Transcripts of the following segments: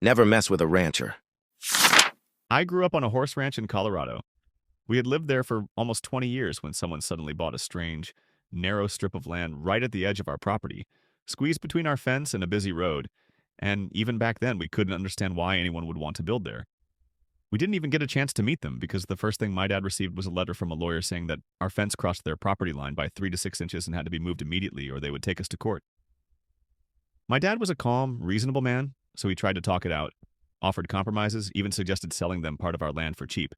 Never mess with a rancher. I grew up on a horse ranch in Colorado. We had lived there for almost 20 years when someone suddenly bought a strange, narrow strip of land right at the edge of our property, squeezed between our fence and a busy road, and even back then we couldn't understand why anyone would want to build there. We didn't even get a chance to meet them because the first thing my dad received was a letter from a lawyer saying that our fence crossed their property line by 3 to 6 inches and had to be moved immediately or they would take us to court. My dad was a calm, reasonable man, so he tried to talk it out, offered compromises, even suggested selling them part of our land for cheap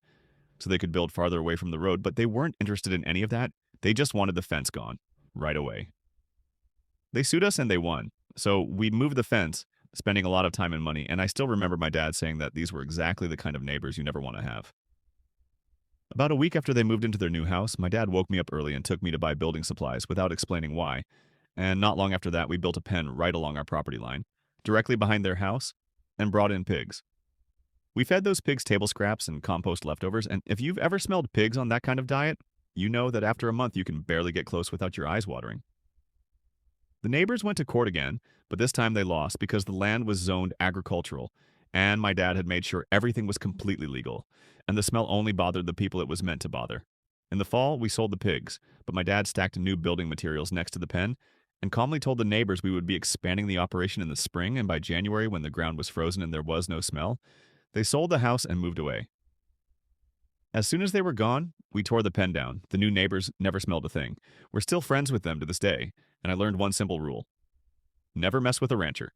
so they could build farther away from the road, but they weren't interested in any of that. They just wanted the fence gone, right away. They sued us and they won. So we moved the fence, spending a lot of time and money, and I still remember my dad saying that these were exactly the kind of neighbors you never want to have. About a week after they moved into their new house, my dad woke me up early and took me to buy building supplies without explaining why, and not long after that, we built a pen right along our property line, directly behind their house, and brought in pigs. We fed those pigs table scraps and compost leftovers, and if you've ever smelled pigs on that kind of diet, you know that after a month you can barely get close without your eyes watering. The neighbors went to court again, but this time they lost because the land was zoned agricultural, and my dad had made sure everything was completely legal, and the smell only bothered the people it was meant to bother. In the fall, we sold the pigs, but my dad stacked new building materials next to the pen and calmly told the neighbors we would be expanding the operation in the spring, and by January, when the ground was frozen and there was no smell, they sold the house and moved away. As soon as they were gone, we tore the pen down. The new neighbors never smelled a thing. We're still friends with them to this day, and I learned one simple rule: never mess with a rancher.